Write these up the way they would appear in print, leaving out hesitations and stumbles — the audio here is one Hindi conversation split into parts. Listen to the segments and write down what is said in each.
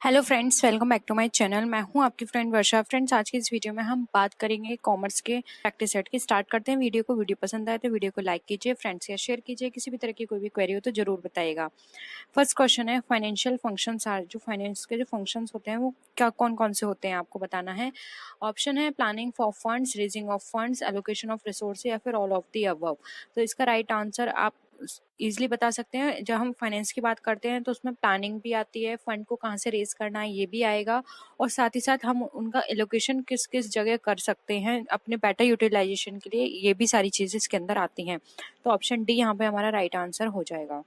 Hello friends, welcome back to my channel. मैं हूं आपकी फ्रेंड वर्षा। फ्रेंड्स, आज की इस वीडियो में हम बात करेंगे कॉमर्स के प्रैक्टिस सेट की। स्टार्ट करते हैं वीडियो को। वीडियो पसंद आए तो वीडियो को लाइक कीजिए, फ्रेंड्स या शेयर कीजिए। किसी भी तरह की कोई भी क्वेरी हो तो जरूर बताइएगा। फर्स्ट क्वेश्चन है, फाइनेंशियल फंक्शंस आर, जो फाइनेंस के जो फंक्शंस होते हैं वो क्या कौन कौन से होते हैं आपको बताना है। ऑप्शन है planning for funds, raising of funds, allocation of resource या फिर ऑल ऑफ द अबव। तो इसका राइट आंसर आप इजिली बता सकते हैं। जब हम फाइनेंस की बात करते हैं तो उसमें प्लानिंग भी आती है, फंड को कहाँ से रेज करना है ये भी आएगा, और साथ ही साथ हम उनका एलोकेशन किस किस जगह कर सकते हैं अपने बेटर यूटिलाइजेशन के लिए, ये भी सारी चीजें इसके अंदर आती हैं। तो ऑप्शन डी यहाँ पे हमारा राइट आंसर हो जाएगा।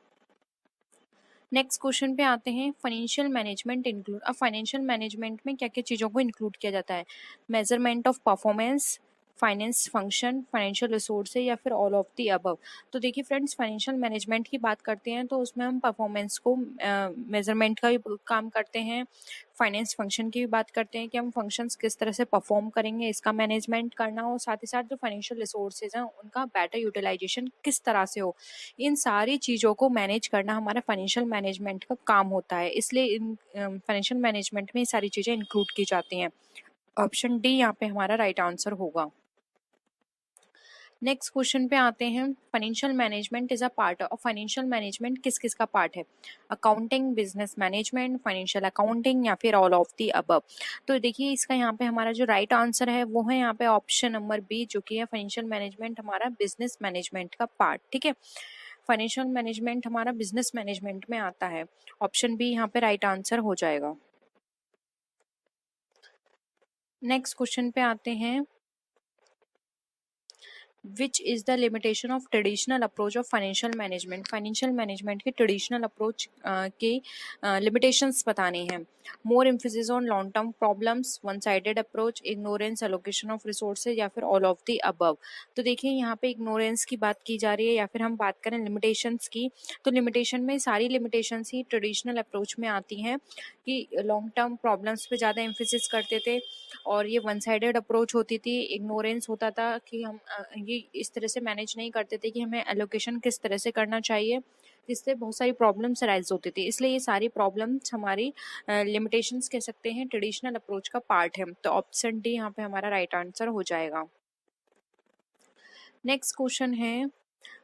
नेक्स्ट क्वेश्चन पे आते हैं, फाइनेंशियल मैनेजमेंट इंक्लूड। अब फाइनेंशियल मैनेजमेंट में क्या क्या चीज़ों को इंक्लूड किया जाता है। Measurement of performance, finance function, financial resource या फिर ऑल ऑफ द अबव। तो देखिए फ्रेंड्स, फाइनेंशियल मैनेजमेंट की बात करते हैं तो उसमें हम परफॉर्मेंस को मेजरमेंट का भी काम करते हैं, फाइनेंस फंक्शन की भी बात करते हैं कि हम फंक्शंस किस तरह से परफॉर्म करेंगे, इसका मैनेजमेंट करना, और साथ ही साथ जो फाइनेंशियल रिसोर्सेज हैं उनका बेटर यूटिलाइजेशन किस तरह से हो, इन सारी चीज़ों को मैनेज करना हमारा फाइनेंशियल मैनेजमेंट का काम होता है। इसलिए इन फाइनेंशियल मैनेजमेंट में ये सारी चीज़ें इंक्लूड की जाती हैं। ऑप्शन डी यहाँ पे हमारा राइट आंसर होगा। नेक्स्ट क्वेश्चन पे आते हैं, financial management is a part of. Financial management किस किस का पार्ट है। Accounting, business management, financial accounting या फिर ऑल ऑफ द अबव। तो देखिए इसका यहाँ पे हमारा जो राइट आंसर है वो है यहाँ पे ऑप्शन नंबर बी, जो कि है फाइनेंशियल मैनेजमेंट हमारा बिजनेस मैनेजमेंट का पार्ट। ठीक है, फाइनेंशियल मैनेजमेंट हमारा बिजनेस मैनेजमेंट में आता है। ऑप्शन बी यहाँ पे राइट आंसर हो जाएगा। नेक्स्ट क्वेश्चन पे आते हैं, which is the limitation of traditional approach of financial management. Financial management के ट्रेडिशनल अप्रोच के लिमिटेशंस बताने हैं। More emphasis on long term problems, one sided approach, ignorance, allocation of resources या फिर ऑल ऑफ द अबव। तो देखिए यहाँ पे इग्नोरेंस की बात की जा रही है, या फिर हम बात करें लिमिटेशंस की, तो लिमिटेशन में सारी लिमिटेशंस ही ट्रेडिशनल अप्रोच में आती हैं कि लॉन्ग टर्म प्रॉब्लम्स पे ज़्यादा एम्फेसिस करते थे, और ये वन साइडेड अप्रोच होती थी। इग्नोरेंस होता था कि हम ये इस तरह से मैनेज नहीं करते थे कि हमें एलोकेशन किस तरह से करना चाहिए, जिससे बहुत सारी प्रॉब्लम्स राइज होती थी। इसलिए ये सारी प्रॉब्लम्स हमारी लिमिटेशंस कह सकते हैं, ट्रेडिशनल अप्रोच का पार्ट है। तो ऑप्शन डी यहाँ पे हमारा राइट आंसर हो जाएगा। नेक्स्ट क्वेश्चन है,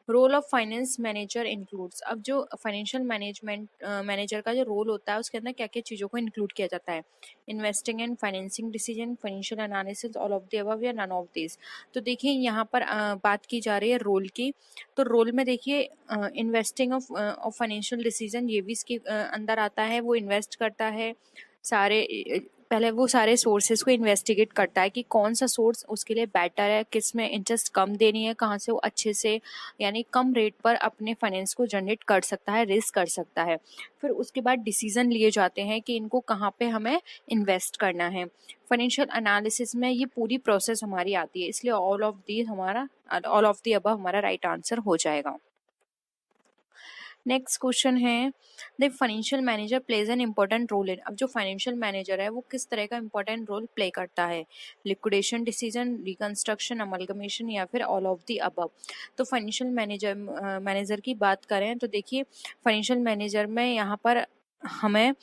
role of finance manager includes. अब जो फाइनेंशियल मैनेजमेंट मैनेजर का जो रोल होता है उसके अंदर क्या क्या चीज़ों को इंक्लूड किया जाता है। Investing and financing decision, financial analysis, all of the above या नन ऑफ दिस। तो देखिए यहाँ पर बात की जा रही है रोल की। तो रोल में देखिए इन्वेस्टिंग ऑफ फाइनेंशियल डिसीजन ये भी इसके अंदर आता है। वो इन्वेस्ट करता है सारे पहले वो सारे सोर्सेज को इन्वेस्टिगेट करता है कि कौन सा सोर्स उसके लिए बेटर है, किस में इंटरेस्ट कम देनी है, कहाँ से वो अच्छे से यानी कम रेट पर अपने फाइनेंस को जनरेट कर सकता है, रेस कर सकता है। फिर उसके बाद डिसीजन लिए जाते हैं कि इनको कहाँ पे हमें इन्वेस्ट करना है। फाइनेंशियल एनालिसिस में ये पूरी प्रोसेस हमारी आती है, इसलिए ऑल ऑफ दी अबव हमारा राइट आंसर हो जाएगा। नेक्स्ट क्वेश्चन है, the financial manager plays an important role in. अब जो फाइनेंशियल मैनेजर है वो किस तरह का इंपॉर्टेंट रोल प्ले करता है। लिक्विडेशन डिसीजन, रिकंस्ट्रक्शन, अमलगमेशन या फिर ऑल ऑफ द अबव। तो फाइनेंशियल मैनेजर की बात करें तो देखिए फाइनेंशियल मैनेजर में यहाँ पर हमें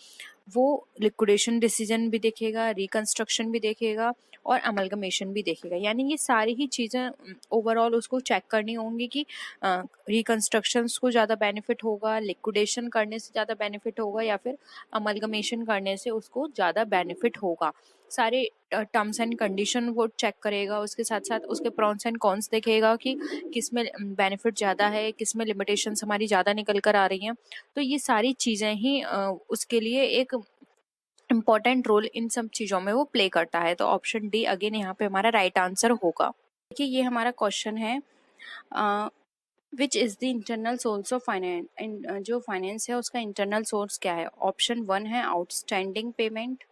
वो लिक्विडेशन डिसीजन भी देखेगा, रिकंस्ट्रक्शन भी देखेगा और अमलगमेशन भी देखेगा। यानी ये सारी ही चीज़ें ओवरऑल उसको चेक करनी होंगी कि रिकंस्ट्रक्शंस को ज़्यादा बेनिफिट होगा, लिक्विडेशन करने से ज़्यादा बेनिफिट होगा या फिर अमलगमेशन करने से उसको ज़्यादा बेनिफिट होगा। सारे टर्म्स एंड कंडीशन वो चेक करेगा, उसके साथ साथ उसके प्रॉन्स एंड कॉन्स देखेगा कि किस में बेनिफिट ज़्यादा है, किस में लिमिटेशंस हमारी ज़्यादा निकल कर आ रही हैं। तो ये सारी चीज़ें ही उसके लिए एक इम्पॉर्टेंट रोल इन सब चीज़ों में वो प्ले करता है। तो ऑप्शन डी अगेन यहाँ पे हमारा राइट आंसर होगा। देखिए ये हमारा क्वेश्चन है, which is the internal source of finance. जो फाइनेंस है उसका इंटरनल सोर्स क्या है। ऑप्शन वन है आउटस्टैंडिंग पेमेंट,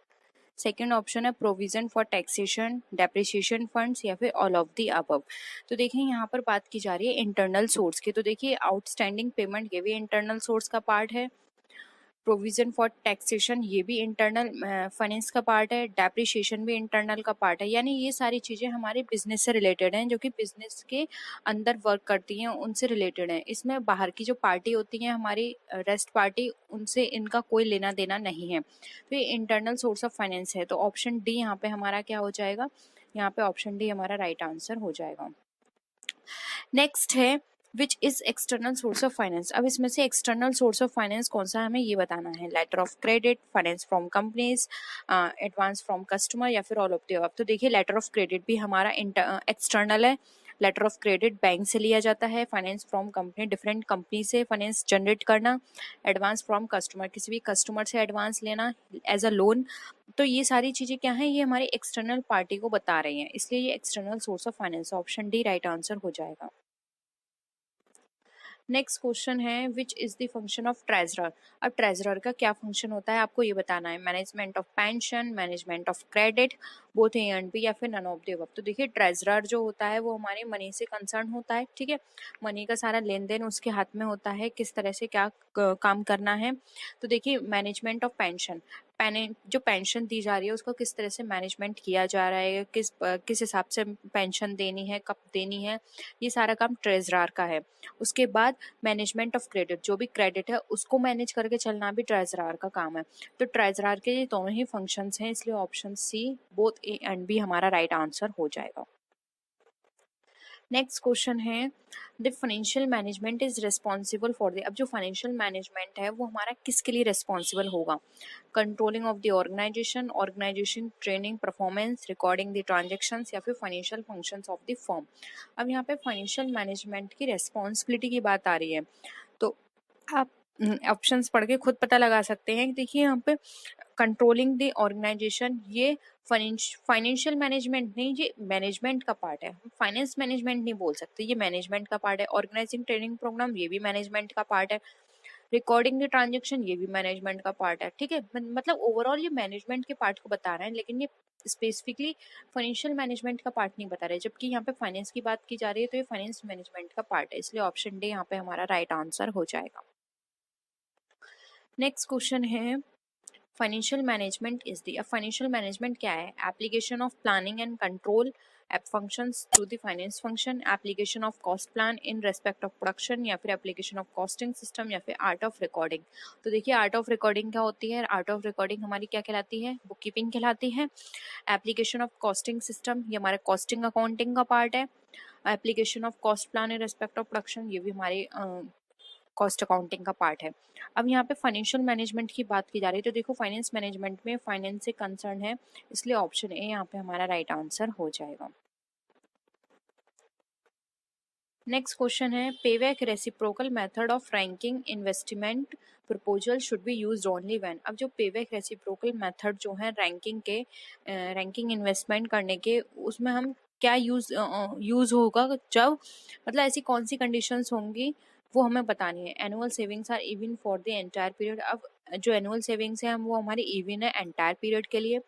सेकेंड ऑप्शन है provision for taxation, depreciation funds या फिर ऑल ऑफ द अबव। तो देखिए यहाँ पर बात की जा रही है इंटरनल सोर्स की। तो देखिए आउटस्टैंडिंग पेमेंट ये भी इंटरनल सोर्स का पार्ट है, प्रोविजन फॉर टैक्सेशन ये भी इंटरनल फाइनेंस का पार्ट है, डेप्रिसिएशन भी इंटरनल का पार्ट है। यानी ये सारी चीज़ें हमारे बिजनेस से रिलेटेड हैं, जो कि बिजनेस के अंदर वर्क करती हैं, उनसे रिलेटेड हैं। इसमें बाहर की जो पार्टी होती हैं हमारी रेस्ट पार्टी, उनसे इनका कोई लेना देना नहीं है। तो ये इंटरनल सोर्स ऑफ फाइनेंस है। तो ऑप्शन डी यहाँ पे हमारा क्या हो जाएगा, यहाँ पे ऑप्शन डी हमारा राइट आंसर हो जाएगा। नेक्स्ट है which is external source of finance. अब इसमें से एक्सटर्नल सोर्स ऑफ फाइनेंस कौन सा है हमें ये बताना है। Letter of credit, finance from companies, advance from customer या फिर ऑल ऑफ द अबव। तो देखिए लेटर ऑफ क्रेडिट भी हमारा एक्सटर्नल है। लेटर ऑफ क्रेडिट बैंक से लिया जाता है। Finance from company, different company से फाइनेंस जनरेट करना। एडवांस फ्रॉम कस्टमर, किसी भी कस्टमर से एडवांस लेना एज अ लोन। तो ये सारी चीजें क्या है, ये हमारी एक्सटर्नल पार्टी को बता रही हैं, इसलिए ये external source of finance, option D right answer हो जाएगा। नेक्स्ट क्वेश्चन है which is the function of treasurer. अब ट्रेजरर का क्या फंक्शन होता है आपको ये बताना है। Management of pension, management of credit, both A and B, या फिर नन ऑफ द अबव। तो देखिए ट्रेजरर जो होता है वो हमारे मनी से कंसर्न होता है, ठीक है। मनी का सारा लेन देन उसके हाथ में होता है, किस तरह से क्या काम करना है। तो देखिए मैनेजमेंट ऑफ पेंशन, जो पेंशन दी जा रही है उसको किस तरह से मैनेजमेंट किया जा रहा है, किस हिसाब से पेंशन देनी है, कब देनी है, ये सारा काम ट्रेजरर का है। उसके बाद मैनेजमेंट ऑफ क्रेडिट, जो भी क्रेडिट है उसको मैनेज करके चलना भी ट्रेजरर का काम है। तो ट्रेजरर के ये दोनों ही फंक्शंस हैं, इसलिए option C both A and B हमारा राइट आंसर हो जाएगा। नेक्स्ट क्वेश्चन है the financial management is responsible for the. अब जो फाइनेंशियल मैनेजमेंट है वो हमारा किसके लिए रिस्पॉन्सिबल होगा। Controlling of the organisation, organisation training, performance, recording the transactions, या फिर financial functions of the firm. अब यहाँ पे फाइनेंशियल मैनेजमेंट की रिस्पॉन्सिबिलिटी की बात आ रही है, तो आप ऑप्शंस पढ़ के खुद पता लगा सकते हैं। देखिए यहाँ पे कंट्रोलिंग द ऑर्गेनाइजेशन, ये फाइनेंशियल मैनेजमेंट नहीं, ये मैनेजमेंट का पार्ट है। फाइनेंस मैनेजमेंट नहीं बोल सकते, ये मैनेजमेंट का पार्ट है। ऑर्गेनाइजिंग ट्रेनिंग प्रोग्राम, ये भी मैनेजमेंट का पार्ट है। रिकॉर्डिंग द ट्रांजेक्शन, ये भी मैनेजमेंट का पार्ट है, ठीक है। मतलब ओवरऑल ये मैनेजमेंट के पार्ट को बता रहे हैं, लेकिन ये स्पेसिफिकली फाइनेंशियल मैनेजमेंट का पार्ट नहीं बता रहे। जबकि यहाँ पे फाइनेंस की बात की जा रही है तो ये फाइनेंस मैनेजमेंट का पार्ट है, इसलिए ऑप्शन डी यहाँ पे हमारा राइट आंसर हो जाएगा। नेक्स्ट क्वेश्चन है फाइनेंशियल मैनेजमेंट इज दी। अब फाइनेंशियल मैनेजमेंट क्या है। Application of planning and control app functions through the finance function, application of cost plan in respect of production, या फिर एप्लीकेशन ऑफ कॉस्टिंग सिस्टम, या फिर आर्ट ऑफ रिकॉर्डिंग। तो देखिए आर्ट ऑफ रिकॉर्डिंग क्या होती है। आर्ट ऑफ रिकॉर्डिंग हमारी क्या कहलाती है, बुक कीपिंग कहलाती है। एप्लीकेशन ऑफ कॉस्टिंग सिस्टम, ये हमारे कॉस्टिंग अकाउंटिंग का पार्ट है। Application of cost plan in respect of production, ये भी हमारे कॉस्ट अकाउंटिंग का पार्ट है। अब यहाँ पे फाइनेंशियल मैनेजमेंट की बात की जा रही है, तो देखो फाइनेंस मैनेजमेंट में फाइनेंस से कंसर्न है, इसलिए ऑप्शन ए यहाँ पे हमारा राइट आंसर हो जाएगा। नेक्स्ट क्वेश्चन है payback reciprocal method of ranking investment proposal should be used only when. अब जो पेबैक रेसिप्रोकल मेथड जो है रैंकिंग इन्वेस्टमेंट करने के, उसमें हम क्या यूज होगा जब, मतलब ऐसी कौन सी कंडीशंस होंगी वो हमें बतानी है। Annual savings are even for the entire period. अब जो एनुअल सेविंग्स है वो हमारी इवन है एंटायर पीरियड के लिए।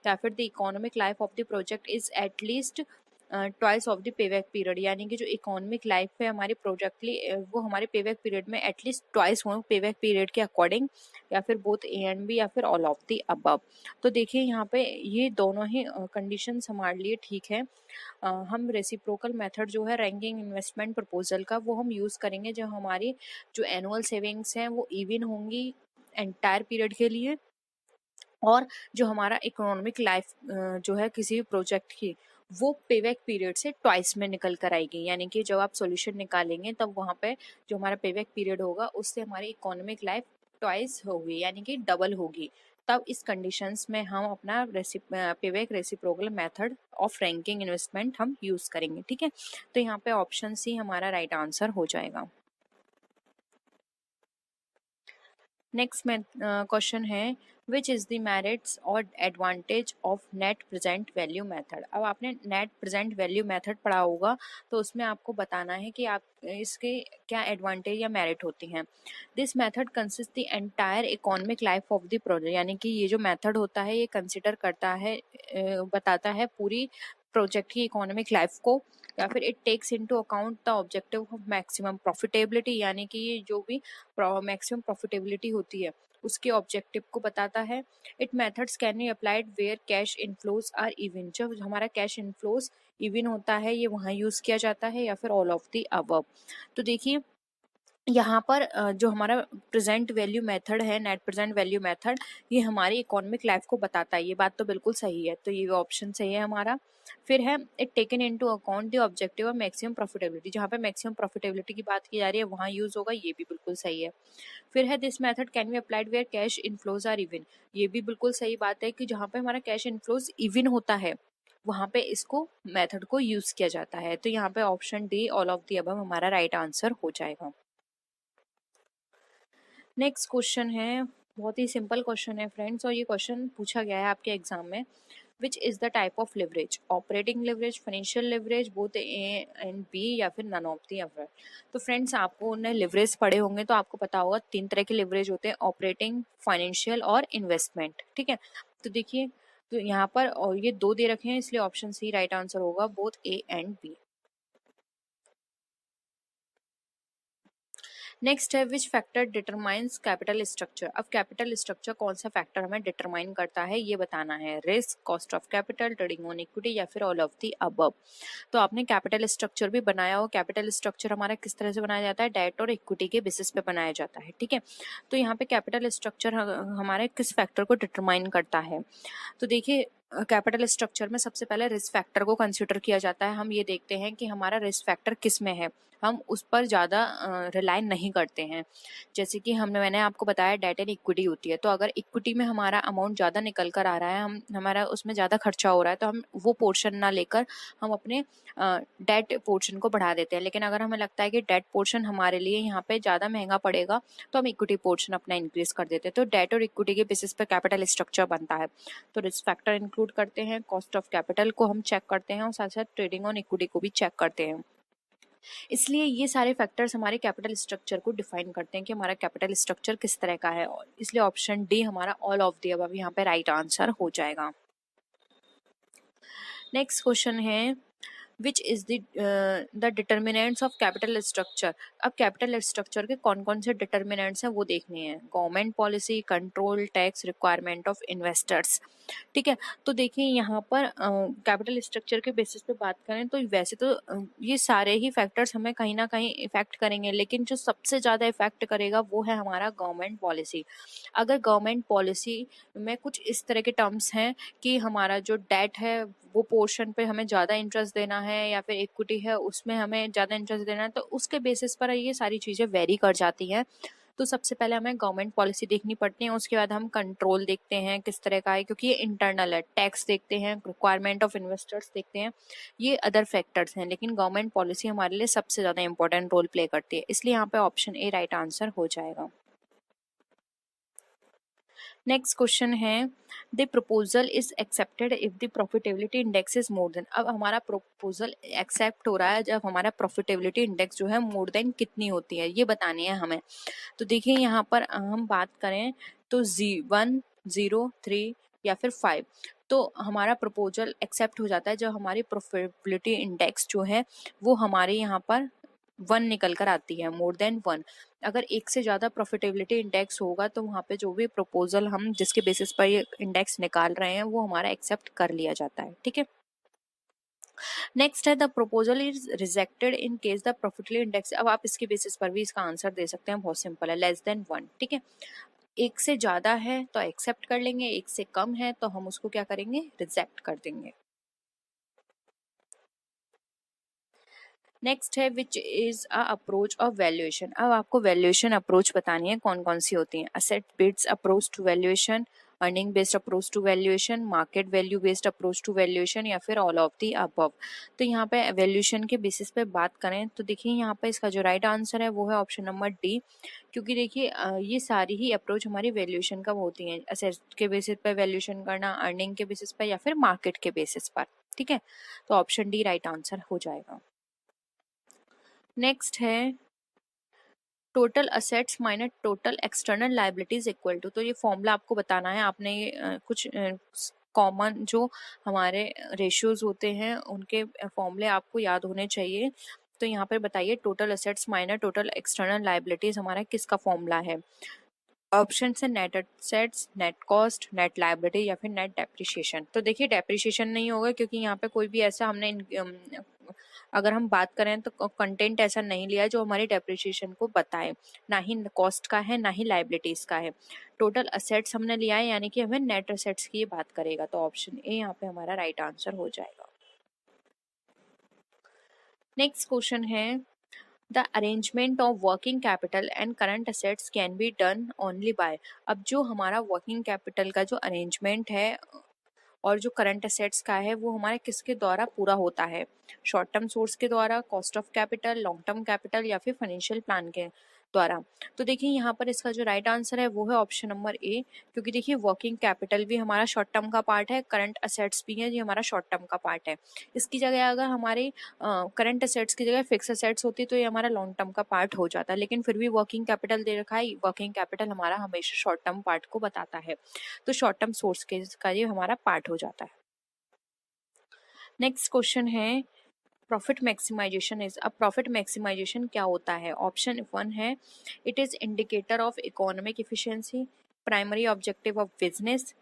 या फिर the economic life of the project is at least twice of the payback period, यानी कि जो इकोनॉमिक लाइफ है हमारे प्रोजेक्ट वो हमारे पेबैक पीरियड में एटलीस्ट ट्वाइस हो पेबैक पीरियड के अकॉर्डिंग, या फिर बोथ ए एंड बी, या फिर ऑल ऑफ द अबव। तो देखिए यहाँ पे ये दोनों ही कंडीशंस हमारे लिए ठीक है। हम रेसिप्रोकल मेथड जो है रैंकिंग इन्वेस्टमेंट प्रपोजल का, वो हम यूज़ करेंगे जब हमारी जो एनुअल सेविंग्स हैं वो इवन होंगी एंटायर पीरियड के लिए, और जो हमारा इकोनॉमिक लाइफ जो है किसी भी प्रोजेक्ट की, वो पेबैक पीरियड से ट्वाइस में निकल कर आएगी। यानी कि जब आप सॉल्यूशन निकालेंगे तब वहाँ पे जो हमारा पेबैक पीरियड होगा उससे हमारी इकोनॉमिक लाइफ ट्वाइस होगी, यानी कि डबल होगी। तब इस कंडीशंस में हम अपना payback reciprocal method of ranking investment हम यूज करेंगे, ठीक है। तो यहाँ पे ऑप्शन सी हमारा राइट आंसर हो जाएगा। नेक्स्ट में क्वेश्चन है विच इज़ द मेरिट्स और advantage of net present value method. अब आपने नेट प्रेजेंट वैल्यू मेथड पढ़ा होगा, तो उसमें आपको बताना है कि आप इसके क्या एडवांटेज या मेरिट होती हैं। This method consist the entire economic life of the project, यानी कि ये जो मेथड होता है ये कंसिडर करता है बताता है पूरी प्रोजेक्ट की इकोनॉमिक लाइफ को, या फिर it takes into account the objective of maximum profitability, यानी कि ये जो भी मैक्सिमम प्रॉफिटेबिलिटी होती है उसके ऑब्जेक्टिव को बताता है। It methods can be applied where cash inflows are even, जब हमारा कैश इनफ्लोज इवन होता है ये वहाँ यूज किया जाता है, या फिर ऑल ऑफ द अबव। तो देखिए यहाँ पर जो हमारा प्रेजेंट वैल्यू मेथड है, नेट प्रेजेंट वैल्यू मेथड, ये हमारी इकोनॉमिक लाइफ को बताता है, ये बात तो बिल्कुल सही है, तो ये ऑप्शन सही है हमारा। फिर है it taken into account the objective of maximum profitability, जहाँ पे मैक्सिमम प्रॉफिटेबिलिटी की बात की जा रही है वहाँ यूज होगा, ये भी बिल्कुल सही है। फिर है this method can be applied where cash inflows are even, ये भी बिल्कुल सही बात है कि जहाँ पे हमारा कैश इनफ्लोज इवन होता है वहाँ पे इसको मेथड को यूज किया जाता है। तो यहाँ पे option D all of the above हमारा राइट आंसर हो जाएगा। नेक्स्ट क्वेश्चन है, बहुत ही सिंपल क्वेश्चन है फ्रेंड्स, और ये क्वेश्चन पूछा गया है आपके एग्जाम में। Which is the type of leverage, operating leverage, financial leverage, both A and B, या फिर नन ऑफ द अबव। तो फ्रेंड्स आपको उन्हें लिवरेज पढ़े होंगे तो आपको पता होगा 3 तरह के लिवरेज होते हैं, ऑपरेटिंग, फाइनेंशियल और इन्वेस्टमेंट। ठीक है, तो देखिए तो यहाँ पर और ये 2 दे रखे हैं, इसलिए ऑप्शन सी राइट आंसर होगा, both A and B. Next है which factor determines capital structure. अब कैपिटल स्ट्रक्चर कौन सा फैक्टर हमें डिटरमाइन करता है ये बताना है, risk, cost of capital, trading on equity, या फिर ऑल ऑफ द अबव। तो आपने कैपिटल स्ट्रक्चर भी बनाया हो, कैपिटल स्ट्रक्चर हमारा किस तरह से बनाया जाता है, डेट और इक्विटी के बेसिस पे बनाया जाता है। ठीक है, तो यहाँ पे कैपिटल स्ट्रक्चर हमारे किस फैक्टर को डिटरमाइन करता है, तो देखिए कैपिटल स्ट्रक्चर में सबसे पहले रिस्क फैक्टर को कंसीडर किया जाता है। हम ये देखते हैं कि हमारा रिस्क फैक्टर किस में है, हम उस पर ज़्यादा रिलाय नहीं करते हैं। जैसे कि मैंने आपको बताया डेट एंड इक्विटी होती है, तो अगर इक्विटी में हमारा अमाउंट ज़्यादा निकल कर आ रहा है, हमारा उसमें ज़्यादा खर्चा हो रहा है, तो हम वो पोर्शन ना लेकर हम अपने डेट पोर्शन को बढ़ा देते हैं। लेकिन अगर हमें लगता है कि डेट पोर्शन हमारे लिए यहाँ पे ज़्यादा महंगा पड़ेगा तो हम इक्विटी पोर्शन अपना इंक्रीज कर देते हैं। तो डेट और इक्विटी के बेसिस पे कैपिटल स्ट्रक्चर बनता है। तो रिस्क फैक्टर इंक्लूड करते हैं, कॉस्ट ऑफ कैपिटल को हम चेक करते हैं और साथ साथ ट्रेडिंग ऑन इक्विटी को भी चेक करते हैं। इसलिए ये सारे फैक्टर्स हमारे कैपिटल स्ट्रक्चर को डिफाइन करते हैं कि हमारा कैपिटल स्ट्रक्चर किस तरह का है, और इसलिए ऑप्शन डी हमारा ऑल ऑफ द अबव यहाँ पे राइट आंसर हो जाएगा। नेक्स्ट क्वेश्चन है which is the determinants of capital structure. अब कैपिटल स्ट्रक्चर के कौन कौन से डिटर्मिनेंट्स हैं वो देखने हैं, government policy, control, tax, requirement of investors. ठीक है, तो देखिए यहाँ पर कैपिटल स्ट्रक्चर के बेसिस पे बात करें तो वैसे तो ये सारे ही फैक्टर्स हमें कहीं ना कहीं इफेक्ट करेंगे, लेकिन जो सबसे ज़्यादा इफेक्ट करेगा वो है हमारा गवर्नमेंट पॉलिसी। अगर गवर्नमेंट पॉलिसी में कुछ इस तरह के टर्म्स हैं कि हमारा जो डेट है वो पोर्शन पे हमें ज़्यादा इंटरेस्ट देना है, या फिर इक्विटी है उसमें हमें ज़्यादा इंटरेस्ट देना है, तो उसके बेसिस पर ये सारी चीज़ें वेरी कर जाती हैं। तो सबसे पहले हमें गवर्नमेंट पॉलिसी देखनी पड़ती है, उसके बाद हम कंट्रोल देखते हैं किस तरह का है, क्योंकि ये इंटरनल है, टैक्स देखते हैं, रिक्वायरमेंट ऑफ इन्वेस्टर्स देखते हैं, ये अदर फैक्टर्स हैं, लेकिन गवर्नमेंट पॉलिसी हमारे लिए सबसे ज़्यादा इंपॉर्टेंट रोल प्ले करती है, इसलिए यहाँ पे ऑप्शन ए राइट आंसर हो जाएगा। नेक्स्ट क्वेश्चन है the proposal is accepted if the profitability index is more than. अब हमारा प्रपोजल एक्सेप्ट हो रहा है जब हमारा प्रॉफिटेबिलिटी इंडेक्स जो है मोर देन कितनी होती है, ये बतानी है हमें। तो देखिए यहाँ पर हम बात करें तो 1, 0, 3 या फिर 5, तो हमारा प्रपोजल एक्सेप्ट हो जाता है जब हमारी प्रॉफिटेबिलिटी इंडेक्स जो है वो हमारे यहाँ पर 1 निकल कर आती है, मोर देन 1। अगर एक से ज़्यादा प्रॉफिटेबिलिटी इंडेक्स होगा तो वहाँ पे जो भी प्रपोजल हम जिसके बेसिस पर ये इंडेक्स निकाल रहे हैं वो हमारा एक्सेप्ट कर लिया जाता है। ठीक है, नेक्स्ट है the proposal is rejected in case the profitability index. अब आप इसके बेसिस पर भी इसका आंसर दे सकते हैं, बहुत सिंपल है, लेस देन 1। ठीक है, एक से ज़्यादा है तो एक्सेप्ट कर लेंगे, एक से कम है तो हम उसको क्या करेंगे, रिजेक्ट कर देंगे। नेक्स्ट है which is a approach of valuation. अब आपको वैल्यूएशन अप्रोच बतानी है कौन कौन सी होती हैं, asset based approach to valuation, earning based approach to valuation, market value based approach to valuation, या फिर ऑल ऑफ दी अबव। तो यहाँ पे वैल्यूएशन के बेसिस पे बात करें तो देखिए यहाँ पे इसका जो राइट आंसर है वो है ऑप्शन नंबर डी, क्योंकि देखिए ये सारी ही अप्रोच हमारी वैल्यूएशन का होती हैं, असेट के बेसिस पे वैल्यूएशन करना, अर्निंग के बेसिस पर, या फिर मार्केट के बेसिस पर। ठीक है, तो ऑप्शन डी राइट आंसर हो जाएगा। नेक्स्ट है total assets minus total external liabilities equal to. तो ये फॉर्मूला आपको बताना है, आपने कुछ कॉमन जो हमारे रेशियोज होते हैं उनके फॉर्मूले आपको याद होने चाहिए। तो यहाँ पे बताइए total assets minus total external liabilities हमारा किसका फॉर्मूला है। ऑप्शन है net assets, net cost, net liability या फिर नेट डेप्रिसिएशन। तो देखिए डेप्रिसिएशन नहीं होगा क्योंकि यहाँ पे कोई भी ऐसा हमने अगर हम बात करें तो कंटेंट ऐसा नहीं लिया जो हमारी डेप्रिसिएशन को बताए, ना ही कॉस्ट का है ना ही लायबिलिटीज का है। टोटल असेट्स हमने लिया है यानी कि हमें नेट असेट्स की बात करेगा, तो ऑप्शन ए यहाँ पे हमारा राइट आंसर हो जाएगा। नेक्स्ट क्वेश्चन है the arrangement of working capital and current assets can be done only by. अब जो हमारा वर्किंग कैपिटल का जो अरेंजमेंट है और जो करंट असेट्स का है वो हमारे किसके द्वारा पूरा होता है, शॉर्ट टर्म सोर्स के द्वारा, cost of capital, long term capital या फिर फाइनेंशियल प्लान के द्वारा। तो देखिए यहाँ पर इसका जो राइट आंसर है वो है ऑप्शन नंबर ए, क्योंकि देखिए वर्किंग कैपिटल भी हमारा शॉर्ट टर्म का पार्ट है, करंट असेट्स भी है ये हमारा शॉर्ट टर्म का पार्ट है। इसकी जगह अगर हमारे करंट असेट्स की जगह फिक्स असेट्स होती तो ये हमारा लॉन्ग टर्म का पार्ट हो जाता, लेकिन फिर भी वर्किंग कैपिटल दे रखा है, वर्किंग कैपिटल हमारा हमेशा शॉर्ट टर्म पार्ट को बताता है, तो शॉर्ट टर्म सोर्स के का ये हमारा पार्ट हो जाता है। नेक्स्ट क्वेश्चन है प्रॉफिट मैक्सिमाइजेशन इज। अब प्रॉफिट मैक्सिमाइजेशन क्या होता है। ऑप्शन 1 है it is indicator of economic efficiency, primary objective of business,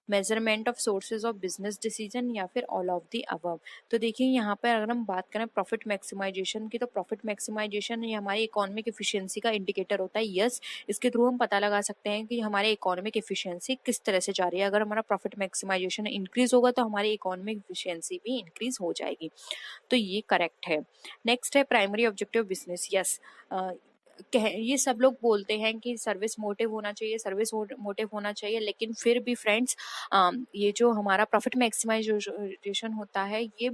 measurement of sources of business decision या फिर ऑल ऑफ दी अबव। तो देखिए यहाँ पर अगर हम बात करें प्रॉफिट मैक्सिमाइजेशन की, तो प्रॉफिट मैक्सिमाइजेशन ये हमारी इकोनॉमिक एफिशिएंसी का इंडिकेटर होता है। यस, इसके थ्रू हम पता लगा सकते हैं कि हमारे इकोनॉमिक एफिशिएंसी किस तरह से जा रही है। अगर हमारा प्रॉफिट मैक्सिमाइजेशन इंक्रीज होगा तो हमारी इकोनॉमिक एफिशिएंसी भी इंक्रीज हो जाएगी, तो ये करेक्ट है। नेक्स्ट है प्राइमरी ऑब्जेक्टिव बिजनेस। यस, ये सब लोग बोलते हैं कि सर्विस मोटिव होना चाहिए, सर्विस मोटिव होना चाहिए, लेकिन फिर भी फ्रेंड्स ये जो हमारा प्रॉफिट मैक्सिमाइजेशन होता है ये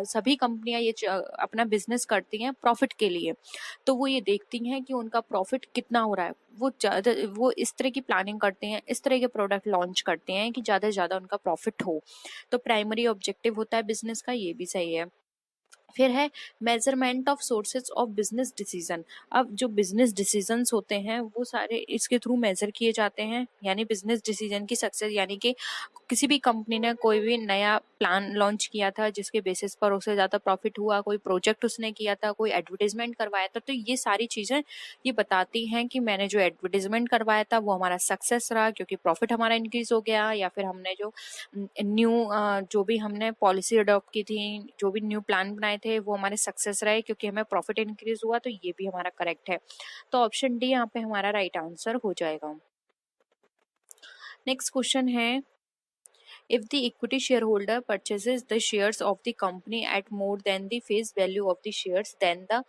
सभी कंपनियां ये अपना बिजनेस करती हैं प्रॉफिट के लिए, तो वो ये देखती हैं कि उनका प्रॉफिट कितना हो रहा है, वो इस तरह की प्लानिंग करते हैं, इस तरह के प्रोडक्ट लॉन्च करते हैं कि ज़्यादा से ज़्यादा उनका प्रॉफिट हो, तो प्राइमरी ऑब्जेक्टिव होता है बिजनेस का, ये भी सही है। फिर है measurement of sources of business decision. अब जो बिजनेस डिसीजंस होते हैं वो सारे इसके थ्रू मेजर किए जाते हैं, यानी बिजनेस डिसीजन की सक्सेस, यानी कि किसी भी कंपनी ने कोई भी नया प्लान लॉन्च किया था जिसके बेसिस पर उसे ज़्यादा प्रॉफिट हुआ, कोई प्रोजेक्ट उसने किया था, कोई एडवर्टीजमेंट करवाया था, तो ये सारी चीज़ें ये बताती हैं कि मैंने जो एडवर्टीजमेंट करवाया था वो हमारा सक्सेस रहा क्योंकि प्रॉफिट हमारा इंक्रीज हो गया, या फिर हमने जो न्यू जो भी हमने पॉलिसी अडॉप्ट की थी, जो भी न्यू प्लान बनाए थे वो हमारे सक्सेस रहे क्योंकि हमें प्रॉफिट इंक्रीज हुआ, तो ये भी हमारा करेक्ट है। तो ऑप्शन डी यहाँ पे हमारा राइट आंसर हो जाएगा। नेक्स्ट क्वेश्चन है if the equity shareholder purchases the shares of the company at more than the face value of the shares then the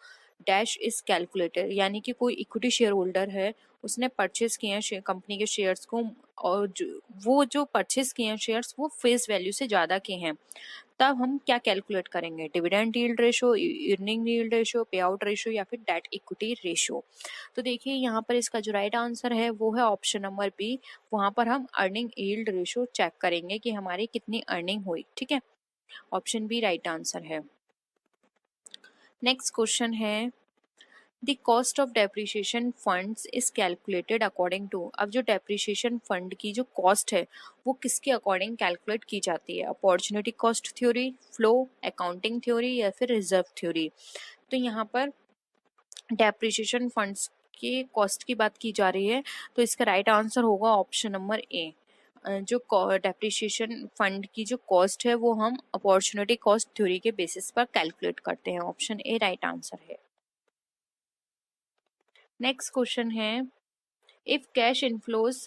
dash is calculated। यानी कि कोई इक्विटी शेयर होल्डर है उसने परचेज किए हैं कंपनी के शेयर्स को, और वो जो परचेज किए हैं शेयर्स वो फेस वैल्यू से ज़्यादा के हैं, तब हम क्या कैलकुलेट करेंगे, dividend yield ratio, earning yield ratio, पे आउट रेशो या फिर डेट इक्विटी रेशो। तो देखिए यहाँ पर इसका जो राइट आंसर है वो है ऑप्शन नंबर बी, वहाँ पर हम अर्निंग यील्ड रेशो चेक करेंगे कि हमारी कितनी अर्निंग हुई, ठीक है, ऑप्शन बी राइट आंसर है। नेक्स्ट क्वेश्चन है the cost of depreciation funds is calculated according to. अब जो डेप्रिसिएशन फंड की जो कॉस्ट है वो किसके अकॉर्डिंग कैलकुलेट की जाती है, opportunity cost theory, flow accounting theory या फिर रिजर्व थ्योरी। तो यहाँ पर डेप्रिसिएशन फंड्स की कॉस्ट की बात की जा रही है, तो इसका राइट आंसर होगा ऑप्शन नंबर ए। जो डेप्रिसिएशन फंड की जो कॉस्ट है वो हम अपॉर्चुनिटी कॉस्ट थ्योरी के बेसिस पर कैलकुलेट करते हैं, ऑप्शन ए राइट आंसर है। नेक्स्ट क्वेश्चन है if cash inflows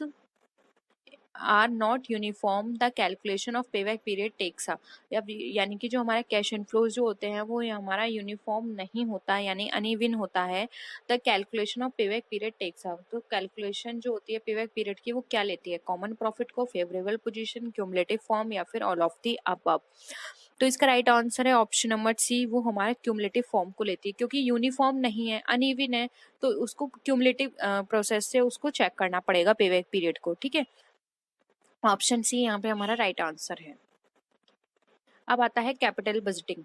are not uniform the calculation of payback period takes. यानी कि जो हमारे कैश इनफ्लोज जो होते हैं वो हमारा यूनिफॉर्म नहीं होता, यानी अनइवन होता है, the calculation of payback period takes. तो कैलकुलेशन जो होती है पेबैक पीरियड की वो क्या लेती है, कॉमन प्रॉफिट को, फेवरेबल पोजीशन, क्यूमुलेटिव फॉर्म या फिर ऑल ऑफ द अबव। तो इसका राइट आंसर है ऑप्शन नंबर सी, वो हमारे क्यूमुलेटिव फॉर्म को लेती है, क्योंकि यूनिफॉर्म नहीं है, अनइवन है, तो उसको क्यूमुलेटिव प्रोसेस से उसको चेक करना पड़ेगा पेबैक पीरियड को, ठीक है, ऑप्शन सी यहाँ पे हमारा राइट आंसर है। अब आता है capital budgeting.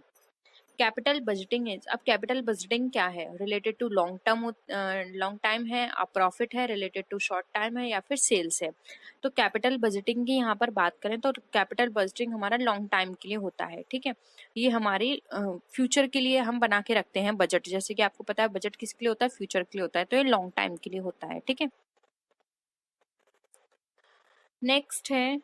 Capital budgeting is, अब कैपिटल बजटिंग क्या है, related to long term, long time है, अब प्रॉफिट है, रिलेटेड टू शॉर्ट टाइम है, या फिर सेल्स है। तो कैपिटल बजटिंग की यहाँ पर बात करें तो कैपिटल बजटिंग हमारा लॉन्ग टाइम के लिए होता है, ठीक है। ये हमारी फ्यूचर के लिए हम बना के रखते हैं बजट, जैसे कि आपको पता है बजट किसके लिए होता है, फ्यूचर के लिए होता है, तो ये लॉन्ग टाइम के लिए होता है, ठीक है। नेक्स्ट है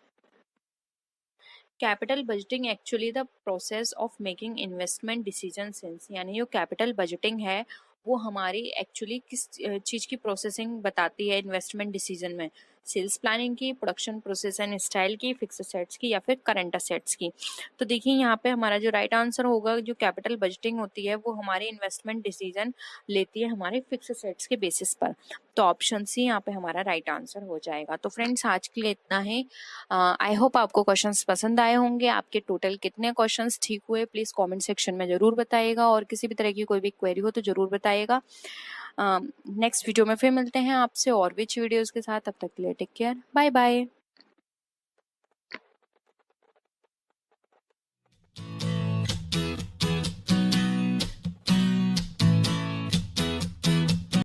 capital budgeting actually the process of making investment decision sense, यानी जो कैपिटल बजटिंग है वो हमारी एक्चुअली किस चीज़ की प्रोसेसिंग बताती है इन्वेस्टमेंट डिसीजन में, सेल्स प्लानिंग की, प्रोडक्शन प्रोसेस एंड स्टाइल की, फिक्स असेट्स की, या फिर करंट असेट्स की। तो देखिए यहाँ पे हमारा जो राइट आंसर होगा, जो कैपिटल बजटिंग होती है वो हमारी इन्वेस्टमेंट डिसीजन लेती है हमारे फिक्स असेट्स के बेसिस पर। तो ऑप्शन सी यहाँ पे हमारा राइट आंसर हो जाएगा। तो फ्रेंड्स आज के लिए इतना ही। आई होप आपको क्वेश्चंस पसंद आए होंगे। आपके टोटल कितने क्वेश्चंस ठीक हुए प्लीज़ कमेंट सेक्शन में ज़रूर बताइएगा, और किसी भी तरह की कोई भी क्वेरी हो तो ज़रूर बताइएगा। नेक्स्ट वीडियो में फिर मिलते हैं आपसे और भी वीडियोज़ के साथ। तब तक के लिए टेक केयर, बाय बाय।